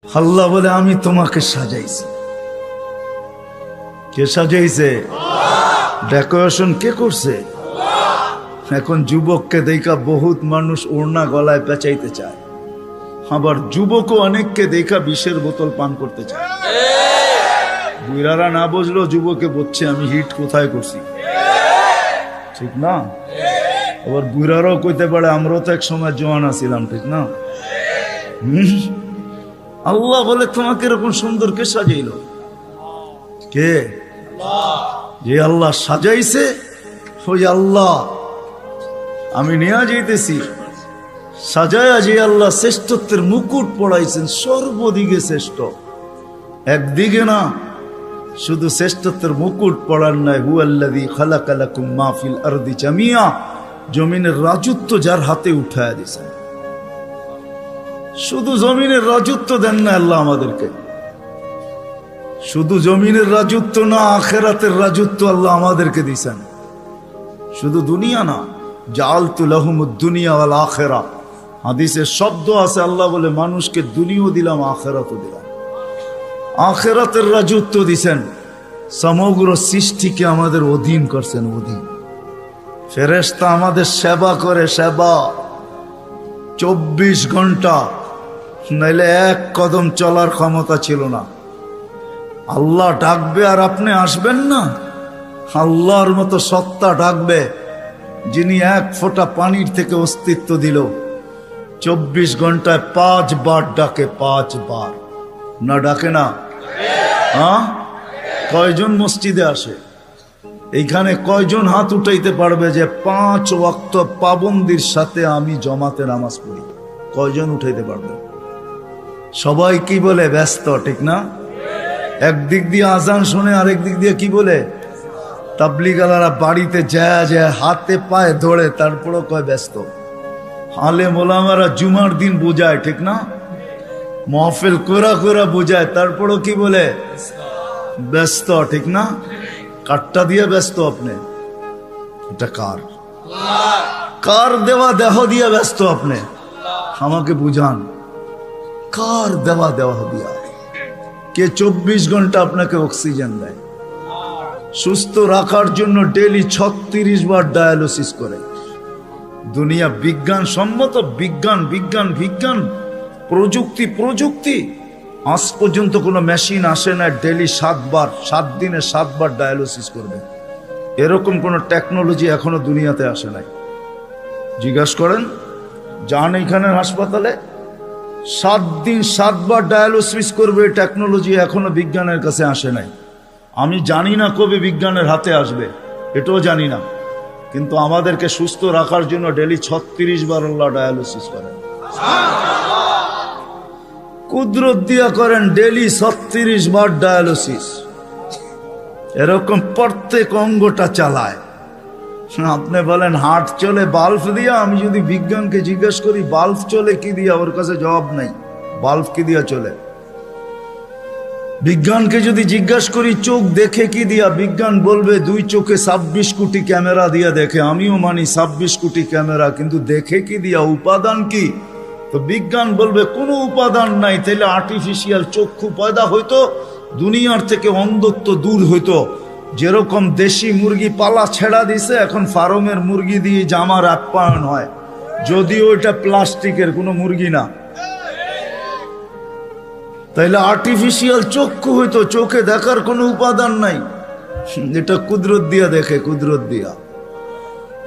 আল্লাহ বলে আমি তোমাকে সাজাইছি। কে সাজাইছে? ডেকোরেশন কে করছে? এখন যুবককে দেখা বহুত মানুষ ওড়না গলায় পেঁচাইতে চায়, আবার যুবকও অনেককে দেখা বিষের বোতল পান করতে চায়। বুইরারা না বুঝলো যুবকে বলছে আমি হিট কোথায় করছি, ঠিক না? আবার বুইরারাও কইতে পারে আমরাও তো এক সময় জওয়ান ছিলাম, ঠিক না? আল্লাহ বলে তোমাকে এরকম সুন্দর কে সাজাইল? কে? যে আল্লাহ সাজাইছে ওই আল্লাহ আমি নিয়ে যাইতেছি। সাজায়া যে আল্লাহ শ্রেষ্ঠত্বের মুকুট পড়াইছেন, সর্বদিকে শ্রেষ্ঠ, একদিকে না। শুধু শ্রেষ্ঠত্বের মুকুট পড়ার নাই, হুয়াল্লাযী খালাকা লাকুম মা ফিল আরদি জামিয়া, জমিনের রাজত্ব যার হাতে উঠায়া দিয়েছেন। শুধু জমিনের রাজত্ব দেন না আল্লাহ আমাদেরকে, শুধু জমিনের রাজত্ব না, আখিরাতের রাজত্ব আল্লাহ আমাদেরকে দিয়েছেন। শুধু দুনিয়া না, জাআলতু লাহুমুদ দুনিয়া ওয়াল আখিরা, হাদিসে শব্দ আছে আল্লাহ বলে মানুষকে দুনিয়াও দিলাম আখিরাতও দিলাম। আখিরাতের রাজত্ব দিয়েছেন, সমগ্র সৃষ্টিকে আমাদের অধীন করছেন, অধীন। ফেরেশতা আমাদের সেবা করে, সেবা 24 ঘন্টা, নাইলে এক কদম চলার ক্ষমতা ছিল না। আল্লাহ ডাকবে আর আপনি আসবেন না? আল্লাহর মতো সত্তা ডাকবে যিনি এক ফোঁটা পানির থেকে অস্তিত্ব দিল, 24 ঘন্টায় 5 বার ডাকে, 5 বার। না ডাকে না? হ্যাঁ, কয়জন মসজিদে আসে? এইখানে কয়জন হাত উঠাইতে পারবে যে 5 ওয়াক্ত পাবন্দির সাথে আমি জমাতে নামাজ পড়ি? কয়জন উঠাইতে পারবে? সবাই কি বলে? ব্যস্ত, ঠিক না? একদিক দিয়ে আজান শুনে, আরেক দিক দিয়ে কি বলে? তাবলীগালারা বাড়িতে যায় যায় হাতে পায়ে ধরে, তারপরও কয় ব্যস্ত। আলেম ওলামারা জুমার দিন বোঝায়, ঠিক না? মাহফিল কোরা কোরা বোঝায়, তারপরও কি বলে? ব্যস্ত, ঠিক না? কাটটা দিয়ে ব্যস্ত আপনি? এটা কার? কার দেওয়া দেহ দিয়ে ব্যস্ত আপনি? আমাকে বুঝান, কার দেওয়া দেহ দিয়া? কে 24 ঘন্টা আপনাকে অক্সিজেন দেয়? সুস্থ রাখার জন্য ডেলি 36 বার ডায়ালিসিস করে। দুনিয়া বিজ্ঞান সম্মত, বিজ্ঞান বিজ্ঞান বিজ্ঞান, প্রযুক্তি প্রযুক্তি, আজ পর্যন্ত কোনো মেশিন আসে না ডেলি 7 বার, 7 দিনে 7 বার ডায়ালিসিস করবে। এরকম কোনো টেকনোলজি এখনো দুনিয়াতে আসে নাই। জিজ্ঞাসা করেন, যান এইখানের হাসপাতালে, 7 দিন 7 বার ডায়ালিসিস করবে, টেকনোলজি এখনো বিজ্ঞানের কাছে আসে নাই। আমি জানি না কবে বিজ্ঞানের হাতে আসবে, এটাও জানি না, কিন্তু আমাদেরকে সুস্থ রাখার জন্য ডেলি 36 বার আল্লাহ ডায়ালিসিস করেন। কুদরত দিয়া করেন ডেলি 36 বার ডায়ালিসিস। এরকম প্রত্যেক অঙ্গটা চালায়। আপনি বলেন হার্ট চলে বাল্ব দিয়া, আমি যদি বিজ্ঞানকে জিজ্ঞেস করি বাল্ব চলে কি দিয়া, ওর কাছে জবাব নাই। বাল্ব কি দিয়া চলে? বিজ্ঞানকে যদি জিজ্ঞাসা করি চোখ দেখে কি দিয়া, বিজ্ঞান বলবে 2 চোখে 26 কোটি ক্যামেরা দিয়া দেখে। আমিও মানি 26 কোটি ক্যামেরা, কিন্তু দেখে কি দিয়া? উপাদান কি? তো বিজ্ঞান বলবে কোনো উপাদান নাই। তাইলে আর্টিফিশিয়াল চক্ষু পয়দা হইতো, দুনিয়ার থেকে অন্ধত্ব দূর হইতো। যেরকম দেশি মুরগি পালা ছেড়া দিছে, এখন ফার্মের মুরগি দিয়ে জামার আপ্যায়ন হয়, যদিও এটা প্লাস্টিকের কোনো মুরগি না। তাইলে আর্টিফিশিয়াল চক্ষু হইতো, চোখে দেখার কোনো উপাদান নাই। এটা কুদরত দিয়া দেখে, কুদরত দিয়া।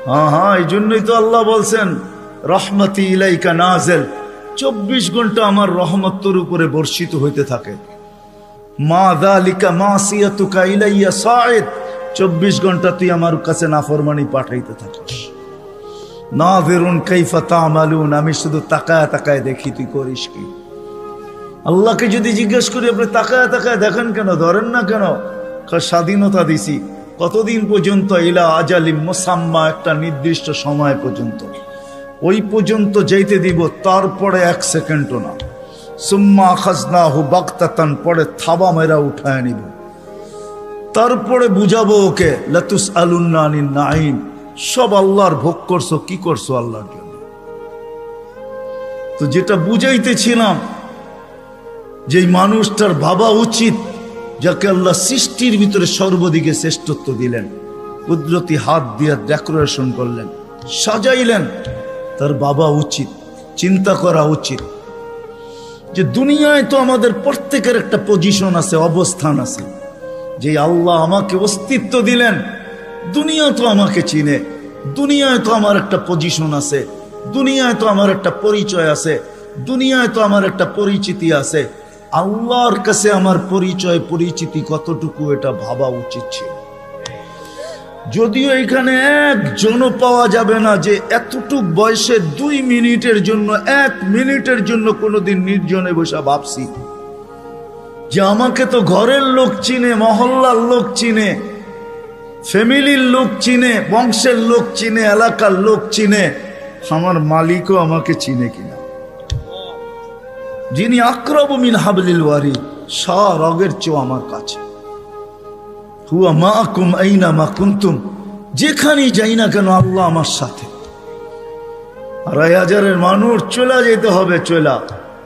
হ্যাঁ হ্যাঁ, এই জন্যই তো আল্লাহ বলছেন রহমতি ইলাইকা নাজেল, 24 ঘন্টা আমার রহমত তোর উপরে বর্ষিত হইতে থাকে। মা যালিকা মাসিয়াতুকা ইলাইয়া সাঈদ, 24 ঘন্টা তুই আমার কাছে নাফরমানি পাঠাইতে থাকিস। নাযিরুন কাইফা তা'মালুন, আমি শুধু তাকায় তাকায় দেখি তুই করিস কি। আল্লাহকে যদি জিজ্ঞেস করি আপনি তাকায় তাকায় দেখেন কেন, ধরেন না কেন? স্বাধীনতা দিছি কতদিন পর্যন্ত? ইলা আজালিম মুসাম্মা, একটা নির্দিষ্ট সময় পর্যন্ত। ওই পর্যন্ত যেতে দিব, তারপরে 1 সেকেন্ডও না। সুম্মা আখাযনাহু বাগতাতান, পরে থাবা মেরা উঠায় নিব। তারপরে বুঝাবো ওকে লাতুসআলুন্না আনিন নাঈম, সব আল্লাহর ভোগ করছো, কি করছো আল্লাহর জন্য। তো যেটা বুঝাইতেছিলাম যেই মানুষটার ভাবা উচিত, যাকে আল্লাহ সৃষ্টির ভিতরে সর্বদিকে শ্রেষ্ঠত্ব দিলেন, কুদরতি হাত দিয়ে ডেকোরেশন করলেন, সাজাইলেন, তার বাবা উচিত, চিন্তা করা উচিত যে দুনিয়ায় তো আমাদের প্রত্যেকের একটা পজিশন আছে, অবস্থান আছে। যে আল্লাহ আমাকে অস্তিত্ব দিলেন, দুনিয়া তো আমাকে চিনে, দুনিয়ায় তো আমার একটা পজিশন আছে, দুনিয়ায় তো আমার একটা পরিচয় আছে, দুনিয়ায় তো আমার একটা পরিচিতি আছে। আল্লাহর কাছে আমার পরিচয় পরিচিতি কতটুকু, এটা ভাবা উচিত ছিল। যদিও এখানে একজনও পাওয়া যাবে না যে এতটুক বয়সে 2 মিনিটের জন্য, 1 মিনিটের জন্য কোনোদিন নির্জনে বসে ভাবছি যে আমাকে তো ঘরের লোক চিনে, মহল্লার লোক চিনে, ফ্যামিলির লোক চিনে, বংশের লোক চিনে, এলাকার লোক চিনে, আমার মালিকও আমাকে চিনে কিনা। যিনি আকরাবু মিন হাবলিল ওয়ারিদ, রগের চেয়েও আমার কাছে। হুয়া মাআকুম আইনা মা কুনতুম, যেখানেই যাই না কেন আল্লাহ আমার সাথে। 2,500 মানুষ চলে যেতে হবে, চলা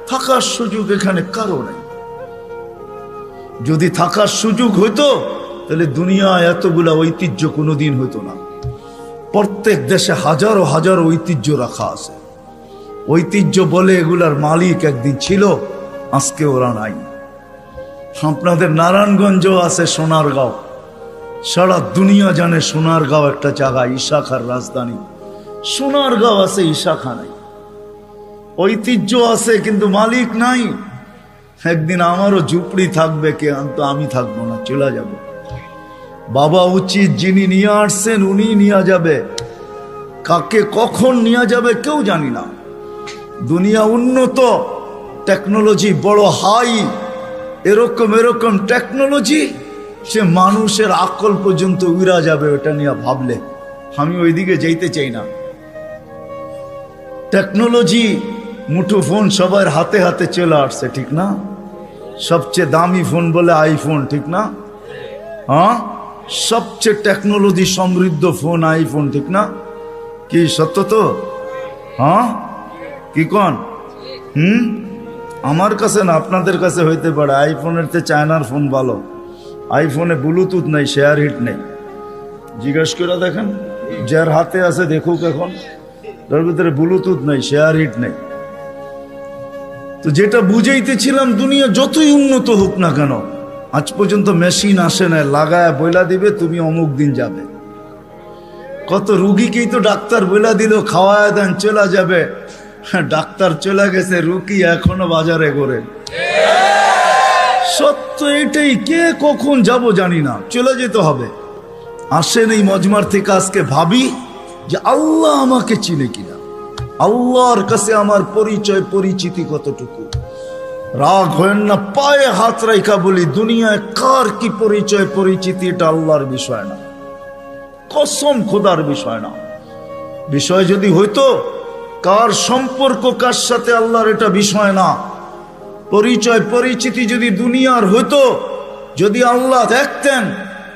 থাকার সুযোগ এখানে কারো নেই। যদি থাকার সুযোগ হইতো তাহলে দুনিয়ায় এতগুলা ঐতিহ্য কোনোদিন হইতো না। প্রত্যেক দেশে হাজারো হাজারো ঐতিহ্য রাখা আছে। ঐতিহ্য বলে এগুলার মালিক একদিন ছিল, আজকে ওরা নাই। আপনাদের নারায়ণগঞ্জ আছে, সোনারগাঁও, সারা দুনিয়া জানে সোনারগাঁও একটা জায়গা, ঈশাখার রাজধানী। সোনারগাঁও আছে, ঈশাখা নাই। ঐতিহ্য আছে কিন্তু মালিক নাই। একদিন আমারও ঝুপড়ি থাকবে, কে তো আমি থাকবো না, চলে যাব। বাবা উচিত, যিনি নিয়ে আসছেন উনি নিয়ে যাবে, কাকে কখন নিয়ে যাবে কেউ জানি না। দুনিয়া উন্নত, টেকনোলজি বড় হাই, এরকম এরকম টেকনোলজি, সে মানুষের আকল পর্যন্ত উড়া যাবে ওটা নিয়ে ভাবলে। আমি ওইদিকে যেতে চাই না। টেকনোলজি, মুঠো ফোন সবার হাতে হাতে চলে আসছে, ঠিক না? সবচেয়ে দামি ফোন বলে আইফোন, ঠিক না? হ্যাঁ, সবচেয়ে টেকনোলজি সমৃদ্ধ ফোন আইফোন, ঠিক না? কি সত্য তো? হ্যাঁ, কি কন? আমার কাছে না, আপনাদের কাছে হইতে পারে। আইফোনের চেয়ে চায়নার ফোন ভালো। আইফোনে ব্লুটুথ নেই, শেয়ার হিট নেই। জিজ্ঞেস করে দেখেন, যার হাতে আছে দেখুক, এখন তার ভিতরে ব্লুটুথ নেই, শেয়ার হিট নেই। তো যেটা বুঝাইতেছিলাম, দুনিয়া যতই উন্নত হোক না কেন, আজ পর্যন্ত মেশিন আসে না লাগায় বইলা দিবে তুমি অমুক দিন যাবে। কত রুগীকেই তো ডাক্তার বইলা দিল খাওয়ায় দেন চলে যাবে, ডাক্তার চলে গেছে, রুগী এখনো বাজারে ঘোরে। সত্য এটাই, কে কখন যাব জানি না, চলে যেতে হবে। আসেন এই মজমার থেকে আজকে ভাবি যে আল্লাহ আমাকে চিনে কিনা, আল্লাহর কাছে আমার পরিচয় পরিচিতি কতটুকু। রাগ হয়েন না, পায়ে হাত রাইখা বলি, দুনিয়ায় কার কি পরিচয় পরিচিতি এটা আল্লাহর বিষয় না, কসম খোদার বিষয় না। বিষয় যদি হইতো কার সম্পর্ক কার সাথে, আল্লাহর এটা বিষয় না। পরিচয় পরিচিতি যদি দুনিয়ার হইতো, যদি আল্লাহ দেখতেন,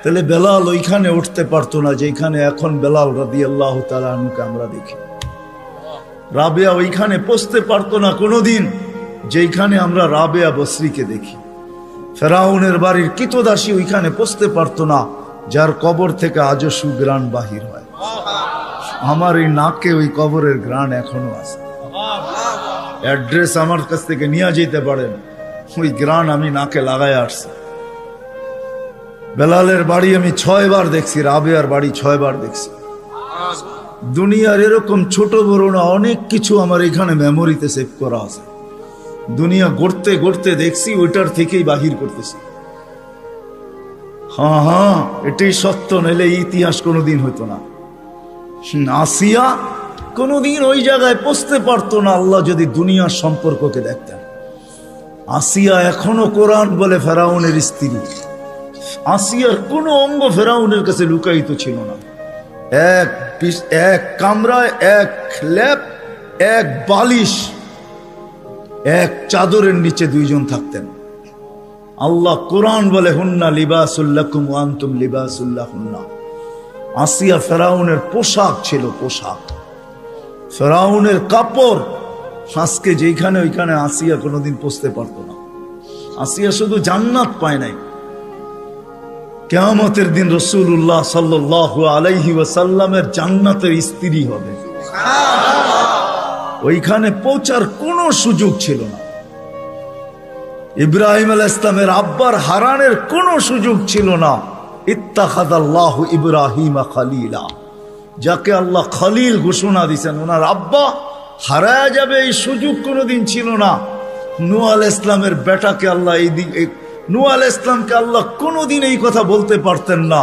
তাহলে বেলাল ওইখানে উঠতে পারতো না যেখানে এখন বেলাল রাদিয়াল্লাহু তাআলা আনহুকে আমরা দেখি। রাবেয়া ওইখানে পৌঁছতে পারতো না কোনোদিন যেখানে আমরা রাবেয়া বসরিকে দেখি। ফেরাউনের বাড়ির কিতদাসী ওইখানে পৌঁছতে পারতো না যার কবর থেকে আজও সুগ্রাণ বাহির হয়। আমার এই নাকে ওই কবরের গ্রাণ এখনো আছে। অ্যাড্রেস আমার কাছ থেকে নিয়ে যেতে পারেন, ওই গ্রাণ আমি নাকে লাগায় আসছি। বেলালের বাড়ি আমি 6 বার দেখছি, রাবেয়ার বাড়ি 6 বার দেখছি। দুনিয়ার এরকম ছোট বড় না অনেক কিছু আমার এখানে মেমোরিতে সেভ করা আছে। দুনিয়া গড়তে গড়তে দেখছি, ওইটার থেকেই বাহির করতেছি। হ্যাঁ হ্যাঁ, এটাই সত্য, নাইলে ইতিহাস কোনোদিন হইতো না। আসিয়া কোনোদিন ওই জায়গায় পৌঁছতে পারতো না আল্লাহ যদি দুনিয়ার সম্পর্ককে দেখতেন। আসিয়া এখনো কোরআন বলে ফেরাউনের স্ত্রী। আসিয়ার কোনো অঙ্গ ফেরাউনের কাছে লুকায়িত ছিল না। এক কামরায়, এক ল্যাপ, এক বালিশ, এক চাদরের নিচে 2 জন থাকতেন। আল্লাহ কোরআন বলে হুন্না লিবাসুল লাকুম ওয়া আনতুম লিবাসুল লাহুন্না। আসিয়া ফেরাউনের পোশাক ছিল, পোশাক, ফেরাউনের কাপড়। আজকে যেখানে ওইখানে আসিয়া কোনোদিন পৌঁছতে পারতো না। আসিয়া শুধু জান্নাত পায় নাই, কিয়ামতের দিন রাসূলুল্লাহ সাল্লাল্লাহু আলাইহি ওয়াসাল্লামের জান্নাতের স্ত্রী হবে। ওইখানে পৌঁছার কোনো সুযোগ ছিল না। ইব্রাহিম আলাইহিস সালামের আব্বার হারানের কোনো সুযোগ ছিল না। ইত্তাখাযাল্লাহু ইব্রাহিমা খলিলা, যাকে আল্লাহ খলিল ঘোষণা দিয়েছেন, ওনার আব্বা হারায়া যাবে এই সুযোগ কোনোদিন ছিল না। নূহ আলাইহিস সালামের বেটাকে আল্লাহ নূহ আলাইহিস সালামকে আল্লাহ কোনোদিন এই কথা বলতে পারতেন না,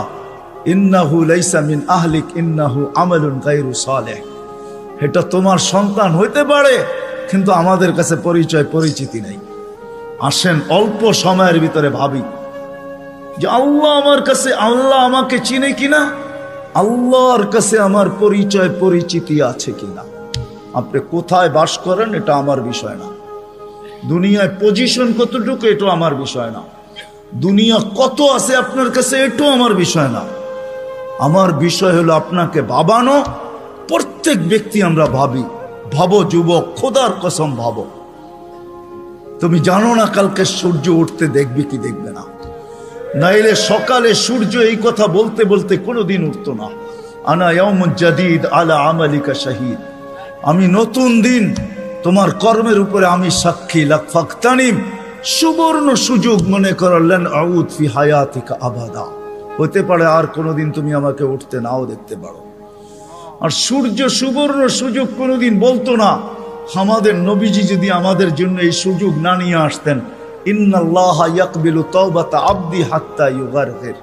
ইন্নাহু লাইসা মিন আহলিক ইন্নাহু আমালুন গায়রু সালেহ। এটা তোমার সন্তান হইতে পারে, কিন্তু আমাদের কাছে পরিচিতি নেই। আসেন অল্প সময়ের ভিতরে ভাবি যে আল্লাহ আমাকে চিনে কিনা, আল্লাহর কাছে আমার পরিচিতি আছে কিনা। আপনি কোথায় বাস করেন এটা আমার বিষয় না, দুনিয়ায় পজিশন কতটুকু এটা আমার বিষয় না, দুনিয়া কত আছে আপনার কাছে এটাও আমার বিষয় না। আমার বিষয় হলো আপনাকে ভাবানো। প্রত্যেক ব্যক্তি আমরা ভাবো যুবক, খোদার কসম ভাবো, তুমি জানো না কালকে সূর্য উঠতে দেখবে কি দেখবে না। নাইলে সকালে সূর্য এই কথা বলতে বলতে কোনোদিন উঠতো না, আনা ইয়াউমুন জাদীদ আলা আমালিকা শাহীদ, আমি নতুন দিন তোমার কর্মের উপরে আমি সাক্ষী। লাফাকতানিম, সুবর্ণ সুযোগ মনে করলেন, আউদ ফি হায়াতিকা আবাদা, হতে পারে আর কোনোদিন তুমি আমাকে উঠতে নাও দেখতে পারো। আর সূর্য সুবর্ণ সুযোগ কোনোদিন বলতো না। আমাদের নবীজি যদি আমাদের জন্য এই সুযোগ না নিয়ে আসতেন, ইন্নাল্লাহা ইয়াকবিলু তাওবাতা আবদি হাত্তা ইউগারগির,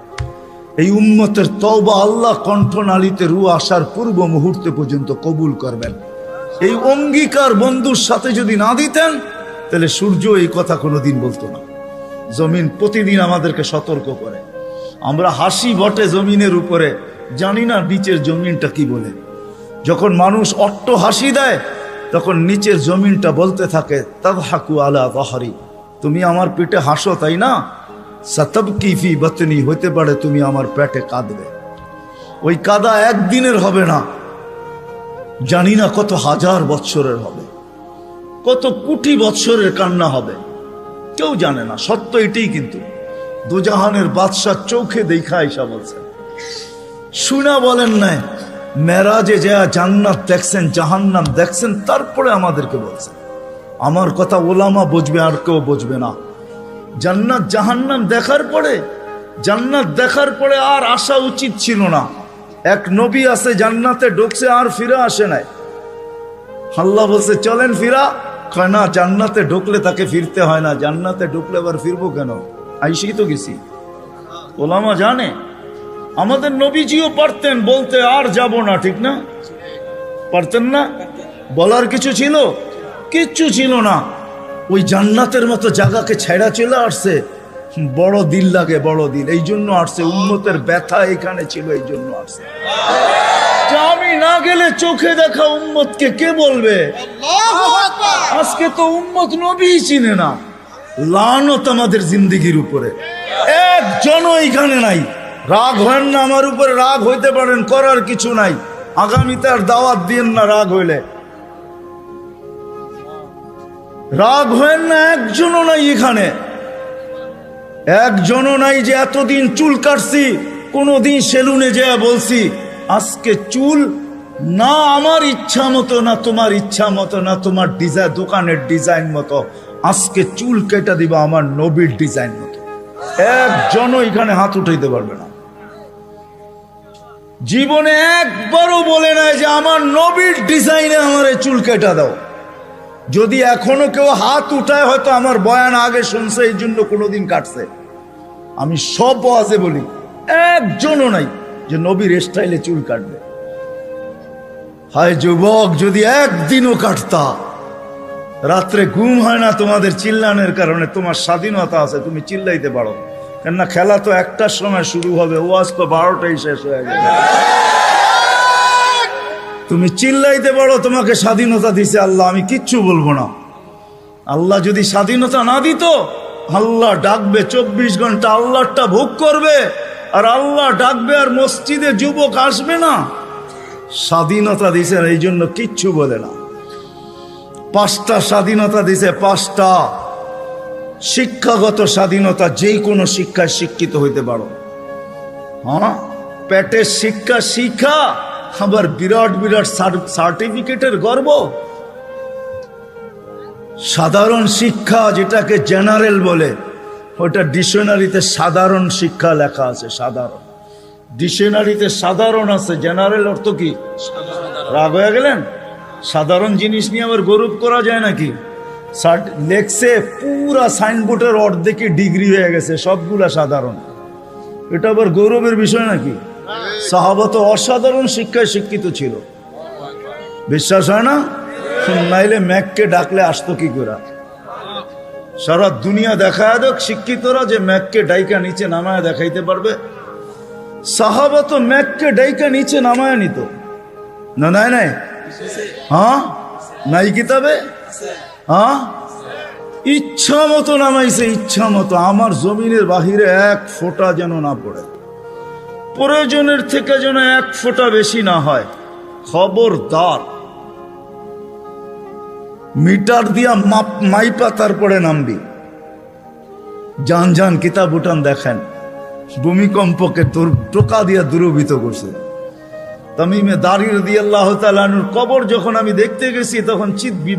এই উম্মতের তওবা আল্লাহ কণ্ঠনালীতে রূহ আসার পূর্ব মুহূর্তে পর্যন্ত কবুল করবেন, এই অঙ্গীকার বন্ধুর সাথে যদি না দিতেন, তাহলে সূর্য এই কথা কোনোদিন বলতো না। জমিন প্রতিদিন আমাদেরকে সতর্ক করে। আমরা হাসি বটে জমিনের উপরে, জানি না নিচের জমিনটা কি বলে। যখন মানুষ অট্ট হাসি দেয়, তখন নিচের জমিনটা বলতে থাকে, তাদহাকু আলা যাহরি, তুমি আমার পেটে হাসো তাই না, সাতাবকি ফি বাতনি, হতে পারে তুমি আমার পেটে কাঁদবে। ওই কাদা একদিনের হবে না, জানি না কত হাজার বৎসরের হবে, কত কোটি বৎসরের কান্না হবে, কেউ জানে না। সত্য এটাই, কিন্তু দুজাহানের বাদশাহ চোখে দেখা আইসা বলছেন, শুনা বলেন নাই, মেরাজে যা জান্নাত দেখছেন, জাহান্নাম দেখছেন, তারপরে আমাদেরকে বলছেন। আমার কথা ওলামা বুঝবে, আর কেউ বুঝবে না। জান্নাত জাহান্নাম দেখার পরে আর আসা উচিত ছিল না। এক নবী আছে জান্নাতে ঢুকছে, আর ফিরে আসে নাই। আল্লাহ বলছে চলেন ফিরা, কয় না, জান্নাতে ঢুকলে তাকে ফিরতে হয় না, জান্নাতে ঢুকলে আবার ফিরবো কেন, আইসেই তো গেছি। ওলামা জানে, আমাদের নবীজিও পারতেন বলতে আর যাব না, ঠিক না? পারতেন না? বলার কিছু ছিল? কিচ্ছু ছিল না। ওই জান্নাতের মতো জায়গাকে ছেড়া চলে আসছে, বড় দিল লাগে, বড় দিল, এই জন্য আসছে। উম্মতের ব্যথা এখানে ছিল, এই জন্য আসছে। আমি না গেলে চোখে দেখা উম্মতকে কে বলবে? আজকে তো উম্মত নবী চিনে না। লানত আমাদের জিন্দেগির উপরে, একজনও এখানে নাই। রাগ হয় না আমার উপরে, রাগ হইতে পারেন, করার কিছু নাই। আগামীতে আর দাওয়াত দিয়েন না রাগ হইলে। রাগ হয় না, একজনও নাই এখানে, একজনও নাই যে এতদিন চুল কাটছি, কোনোদিন সেলুনে যেয়ে বলছি আজকে চুল না আমার ইচ্ছা মতো, না তোমার ইচ্ছা মতো, না তোমার ডিজাইন দোকানের ডিজাইন মতো, আজকে চুল কেটে দিবা আমার নবীর ডিজাইন মতো। একজনও এখানে হাত উঠাইতে পারবে না। জীবনে একবারও বলে নাই যে আমার নবীর ডিজাইনে আমার এই চুল কেটে দাও। যদি এখনো কেউ হাত উঠায়, হয়তো আমার বয়ান আগে শুনছে, এই জন্য কোনোদিন কাটছে। আমি সব ওয়াজে বলি, একজনও নাই যে নবীর স্টাইলে চুল কাটবে। হায় যুবক, যদি একদিনও কাটতা। রাত্রে ঘুম হয় না তোমাদের চিল্লানের কারণে। তোমার স্বাধীনতা আছে, তুমি চিল্লাইতে পারো, কেননা খেলা তো 1টার সময় শুরু হবে, ওয়াজ তো 12টাই শেষ হয়ে যাবে। তুমি চিল্লাইতে পারো, তোমাকে স্বাধীনতা দিছে আল্লাহ, আমি কিচ্ছু বলবো না। আল্লাহ যদি স্বাধীনতা না দিত, আল্লাহ ডাকবে 24 ঘন্টা, আল্লাহটা ভোগ করবে, আর আল্লাহ ডাকবে আর মসজিদে যুবক আসবে না। স্বাধীনতা দিছেন, এই জন্য কিচ্ছু বলে না। 5টা স্বাধীনতা দিছে, 5টা। শিক্ষাগত স্বাধীনতা, যেই কোনো শিক্ষায় শিক্ষিত হইতে পারো। হ্যাঁ, পেটের শিক্ষা শিক্ষা, আবার বিরাট বিরাট সার্টিফিকেটের গর্ব। সাধারণ শিক্ষা যেটাকে জেনারেল বলে, ওটা ডিকশনারিতে সাধারণ শিক্ষা লেখা আছে। সাধারণ ডিকশনারিতে সাধারণ আছে, জেনারেল অর্থ কি? রাগ হয়ে গেলেন? সাধারণ জিনিস নিয়ে আবার গৌরব করা যায় নাকি? লেখছে পুরা সাইনবোর্ডের অর্ধেকে ডিগ্রি হয়ে গেছে, সবগুলা সাধারণ। এটা আবার গৌরবের বিষয় নাকি? সাহাবা তো অসাধারণ শিক্ষায় শিক্ষিত ছিল, বিশ্বাস হয় না? নাইলে ম্যাককে ডাকলে আসতো কি করে? সারা দুনিয়া দেখায় দেখ শিক্ষিতরা যে ম্যাককে ডাইকা নিচে নামায় দেখাইতে পারবে। সাহাবা তো ম্যাককে ডাইকা নিচে নামায় নিত না? নাই নাই, হ্যাঁ নাই কিতাবে, হ্যাঁ ইচ্ছা মতো নামাইছে, ইচ্ছা মতো। আমার জমিনের বাহিরে এক ফোঁটা যেন না পড়ে, প্রয়োজনের থেকে যেন এক ফোঁটা বেশি না হয়। খবরদার, মিটার দিয়া মাইপা তারপরে নামবি। যান যান কিতাব উঠান দেখেন, ভূমিকম্পকে তোর টোকা দিয়া দূরভূত করছে। তামিমে দারি রাদিয়াল্লাহু তাআলা আনহুর কবর যখন আমি দেখতে গেছি, তখন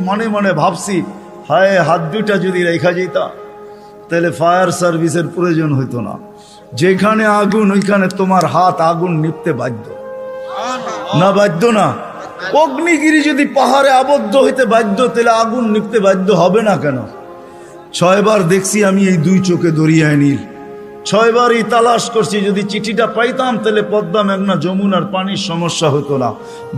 মনে মনে ভাবছি, হায় হাত দুইটা যদি রেখা যেতা তাহলে ফায়ার সার্ভিসের প্রয়োজন হইতো না। যেখানে আগুন ওইখানে তোমার হাত আগুন নিপতে বাধ্য না? বাধ্য না? অগ্নিগিরি যদি পাহাড়ে আবদ্ধ হইতে বাধ্য, তাহলে আগুন নিপতে বাধ্য হবে না কেন? 6 বার দেখছি আমি এই দুই চোখে দরিয়ায় নীল, 6 বারই তালাশ করছি। যদি চিঠিটা পাইতাম তাহলে পদ্মা, মেঘনা, যমুনার পানির সমস্যা হতো না।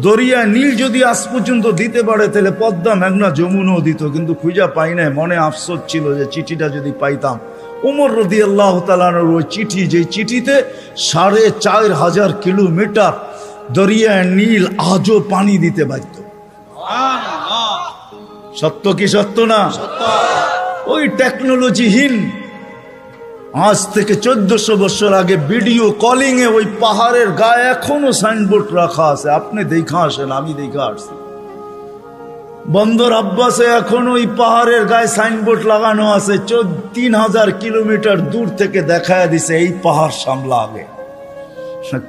দরিয়ায় নীল যদি আজ পর্যন্ত দিতে পারে, তাহলে পদ্মা, মেঘনা, যমুনাও দিত, কিন্তু খুঁজা পাই নাই। মনে আফসোস ছিল যে চিঠিটা যদি পাইতাম। উমর রাদিয়াল্লাহু তাআলা আনহুর ওই চিঠি, যে চিঠিতে 4500 কিলোমিটার দরিয়ায় নীল আজও পানি দিতে বাধ্য। সত্য কি সত্য না? ওই টেকনোলজিহীন, আজ থেকে 1400 বছর আগে ভিডিও কলিং এ ওই পাহাড়ের গায়ে এখনো সাইনবোর্ড রাখা আছে। আপনি দেখা আসেন, আমি দেখা আসছি। বন্দর আব্বাসে এখন ওই পাহাড়ের গায়ে সাইনবোর্ড লাগানো আছে, 3000 কিলোমিটার দূর থেকে দেখায় দিছে এই পাহাড় সামলা আগে।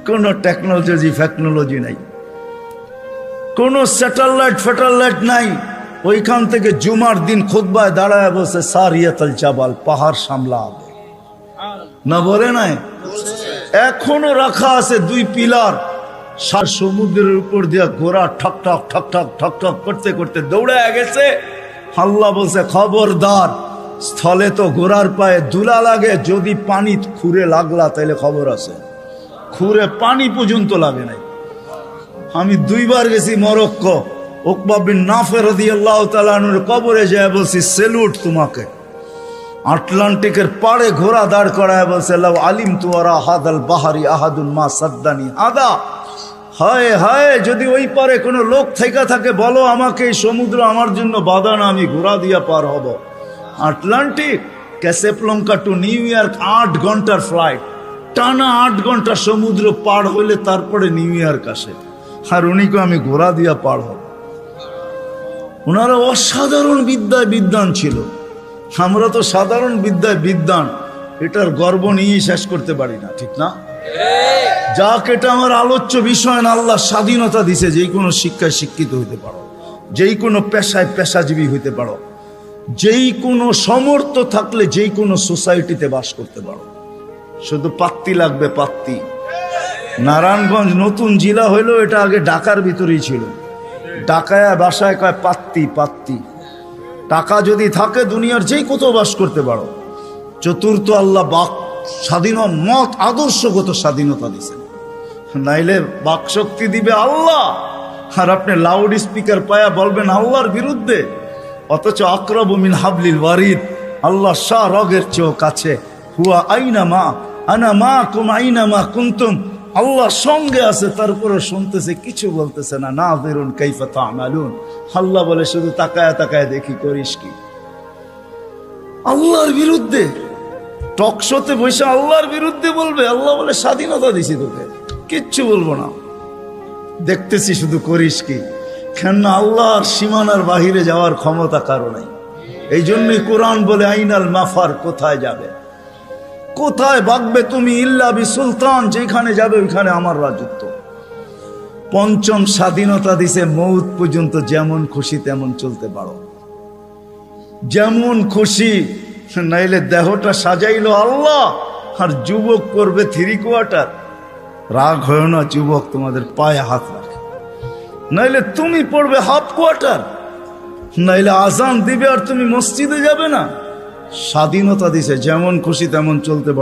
কোন টেকনোলজি নাই, কোন স্যাটেলাইট নাই। ওইখান থেকে জুমার দিন খুতবায় দাঁড়ায় বসে সারিয়াতুল জাবাল, পাহাড় সামলা আগে না বলে নাই? এখনো রাখা আছে 2 পিলার। সমুদ্রের উপর দিয়া ঘোড়া ঠক ঠক ঠক ঠক ঠক ঠক করতে করতে দৌড়ায় গেছে। আল্লাহ বলছে, খবরদার, স্থলে তো ঘোড়ার পায়ে ধুলা লাগে, যদি পানি খুঁড়ে লাগলা তাইলে খবর আছে। খুঁড়ে পানি পর্যন্ত লাগে নাই। আমি 2 বার গেছি মরক্কো। উকবা বিন নাফে রাদিয়াল্লাহু তাআলা আনহুর কবরে যায় বলছি, সেলুট তোমাকে। আটলান্টিকের পাড়ে ঘোড়া দাঁড় করায় বলছে, লাউ আলিমতু ওয়ারা হাদাল বাহারি আহাদুন মা সাদ্দানি আদা। হায় হায়, যদি ওই পারে কোনো লোক থেকে থাকে বলো আমাকে, এই সমুদ্র আমার জন্য বাধা না, আমি ঘোড়া দিয়া পার হব। আটলান্টিক, ক্যাসেপ্লঙ্কা টু নিউ ইয়র্ক 8 ঘন্টার ফ্লাইট, টানা 8 ঘন্টা সমুদ্র পার হইলে তারপরে নিউ ইয়র্ক আসে। আর উনিকে আমি ঘোড়া দিয়া পার হব। ওনারা অসাধারণ বিদ্যায় বিদ্বান ছিল। আমরা তো সাধারণ বিদ্যায় বিদ্বান, এটার গর্ব নিয়ে শেষ করতে পারি না, ঠিক না? যাক, এটা আমার আলোচ্য বিষয় না। আল্লাহ স্বাধীনতা দিছে, যেই কোনো শিক্ষায় শিক্ষিত হইতে পারো, যেই কোনো পেশায় পেশাজীবী হইতে পারো, যেই কোনো সমর্থ থাকলে যেই কোনো সোসাইটিতে বাস করতে পারো। শুধু পাত্তি লাগবে, পাত্তি। নারায়ণগঞ্জ নতুন জেলা হইলো, এটা আগে ঢাকার ভিতরেই ছিল। ঢাকায় বাসায় কয় পাত্তি, পাত্তি। টাকা যদি থাকে দুনিয়ার যেই কোথাও বাস করতে পারো। চতুর্থ, আল্লাহ বাক স্বাধীন মত আদর্শগত স্বাধীনতা দিয়েছেন, নাইলে বাক শক্তি দিবে আল্লাহ। আর আপনি লাউড স্পিকার পায়া বলবেন আল্লাহর বিরুদ্ধে, অথচ আকরাবু মিন হাবলিল ওয়ারিদ, আল্লাহ শাহ রগের চেয়েও কাছে। হুয়া আইনা মা আনা মা কুম আইনা মা কুনতুম, আল্লাহ সঙ্গে আছে, তারপরে শুনতেছে, কিছু বলতেছে না। নাযিরুন কাইফা তা'মালুন, আল্লাহ বলে শুধু তাকায় তাকায় দেখি করিস কি। আল্লাহর বিরুদ্ধে টকশোতে বসে আল্লাহর বিরুদ্ধে বলবে, আল্লাহ বলে স্বাধীনতা দিছি তোকে, কিচ্ছু বলবো না, দেখতেছি শুধু করিস কি। কেন? আল্লাহর সীমানার বাহিরে যাওয়ার ক্ষমতা কারো নাই। এই জন্যই কোরআন বলে আইনাল মাফার, কোথায় যাবে, কোথায় ভাগবে তুমি, ইল্লা বি সুলতান, যেখানে যাবে ওইখানে আমার রাজত্ব। পঞ্চম স্বাধীনতা দিছে, মৌত পর্যন্ত যেমন খুশি তেমন চলতে পারো, যেমন খুশি। নাইলে দেহটা সাজাইলো আল্লাহ, আর যুবক করবে 3 কোয়ার্টার। রাগ হয় না যুবক তোমাদের পায়ে হাত রাখে, নাইলে তুমি পড়বে হাফ কোয়ার্টার, নাইলে আজান দিবে আর তুমি মসজিদে যাবে না। স্বাধীনতা দিছে, যেমন খুশি তেমন চলতে পারো।